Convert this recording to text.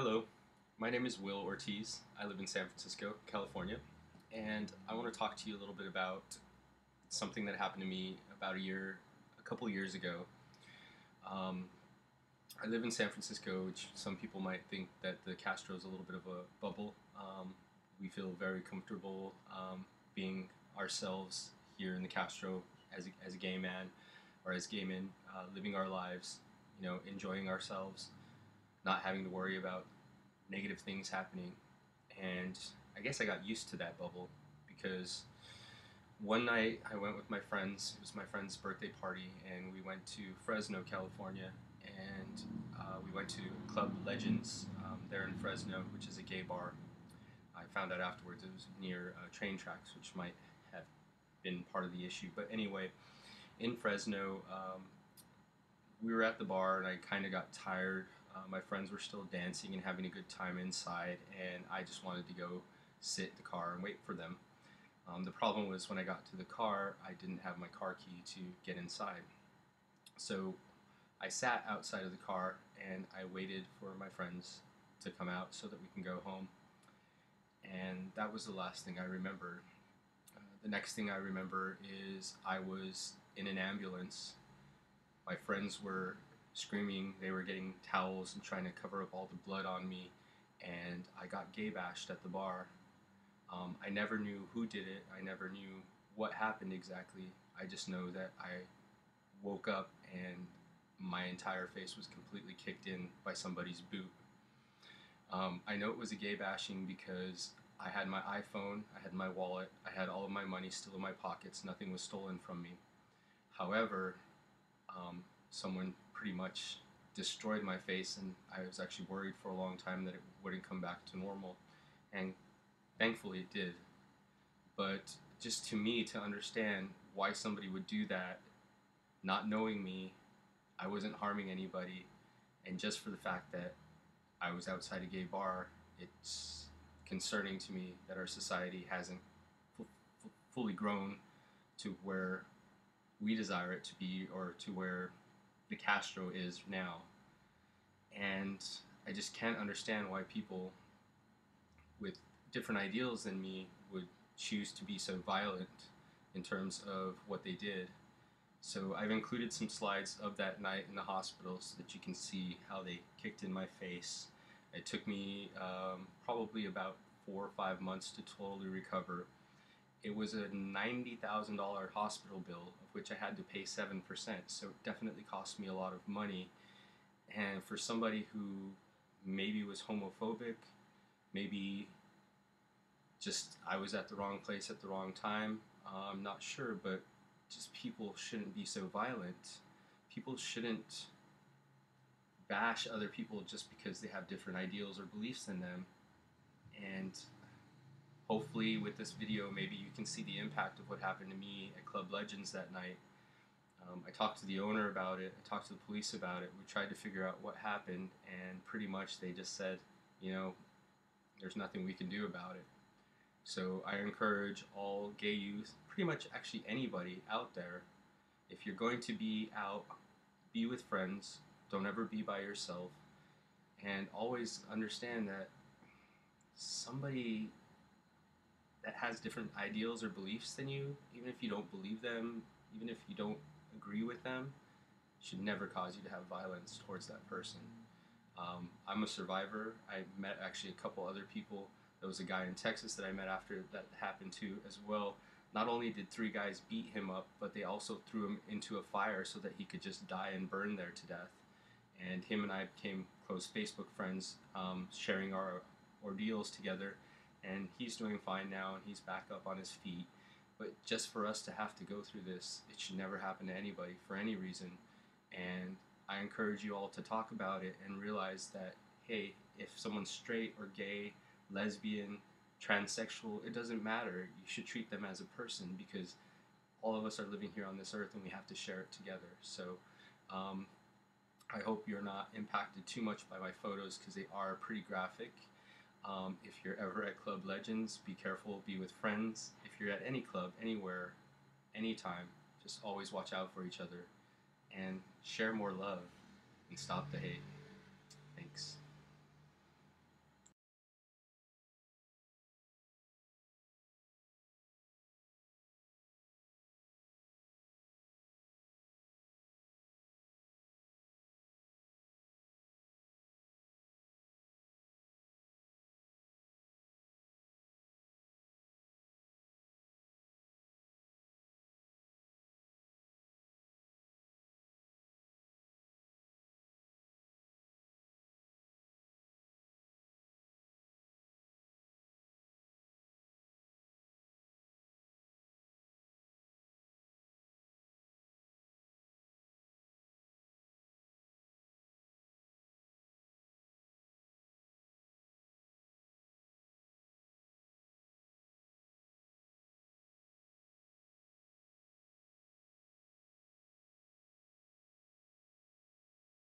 Hello, my name is Will Ortiz. I live in San Francisco, California, and I want to talk to you a little bit about something that happened to me about a couple years ago. Um, I live in San Francisco, which some people might think that the Castro is a little bit of a bubble. We feel very comfortable being ourselves here in the Castro as a gay man or as gay men, living our lives, enjoying ourselves, not having to worry about negative things happening. And I guess I got used to that bubble because one night I went with my friends. It was my friend's birthday party, and we went to Fresno, California, and we went to Club Legends there in Fresno, which is a gay bar. I found out afterwards it was near train tracks, which might have been part of the issue. But anyway, in Fresno, we were at the bar, and I kind of got tired. My friends were still dancing and having a good time inside, and I just wanted to go sit in the car and wait for them. The problem was when I got to the car, I didn't have my car key to get inside. So I sat outside of the car and I waited for my friends to come out so that we can go home. And that was the last thing I remembered. The next thing I remember is I was in an ambulance. My friends were screaming, they were getting towels and trying to cover up all the blood on me, and I got gay bashed at the bar. I never knew who did it, I never knew what happened exactly. I just know that I woke up and my entire face was completely kicked in by somebody's boot. I know it was a gay bashing because I had my iPhone, I had my wallet, I had all of my money still in my pockets, nothing was stolen from me. However, someone pretty much destroyed my face, and I was actually worried for a long time that it wouldn't come back to normal, and thankfully it did. But just to me, to understand why somebody would do that, not knowing me, I wasn't harming anybody, and just for the fact that I was outside a gay bar, it's concerning to me that our society hasn't fully grown to where we desire it to be, or to where the Castro is now. And I just can't understand why people with different ideals than me would choose to be so violent in terms of what they did. So I've included some slides of that night in the hospital so that you can see how they kicked in my face. It took me probably about 4 or 5 months to totally recover. It was a $90,000 hospital bill, of which I had to pay 7%, so it definitely cost me a lot of money. And for somebody who maybe was homophobic, maybe just I was at the wrong place at the wrong time, I'm not sure, but just people shouldn't be so violent. People shouldn't bash other people just because they have different ideals or beliefs than them. And hopefully with this video, maybe you can see the impact of what happened to me at Club Legends that night. I talked to the owner about it, I talked to the police about it, we tried to figure out what happened, and pretty much they just said, there's nothing we can do about it. So I encourage all gay youth, pretty much actually anybody out there, if you're going to be out, be with friends, don't ever be by yourself, and always understand that somebody that has different ideals or beliefs than you, even if you don't believe them, even if you don't agree with them, should never cause you to have violence towards that person. I'm a survivor. I met actually a couple other people. There was a guy in Texas that I met after that happened to as well. Not only did 3 guys beat him up, but they also threw him into a fire so that he could just die and burn there to death. And him and I became close Facebook friends, sharing our ordeals together. And he's doing fine now, and he's back up on his feet. But just for us to have to go through this, it should never happen to anybody for any reason. And I encourage you all to talk about it and realize that, hey, if someone's straight or gay, lesbian, transsexual, it doesn't matter. You should treat them as a person, because all of us are living here on this earth and we have to share it together. So I hope you're not impacted too much by my photos, because they are pretty graphic. If you're ever at Club Legends, be careful, be with friends. If you're at any club, anywhere, anytime, just always watch out for each other and share more love and stop the hate.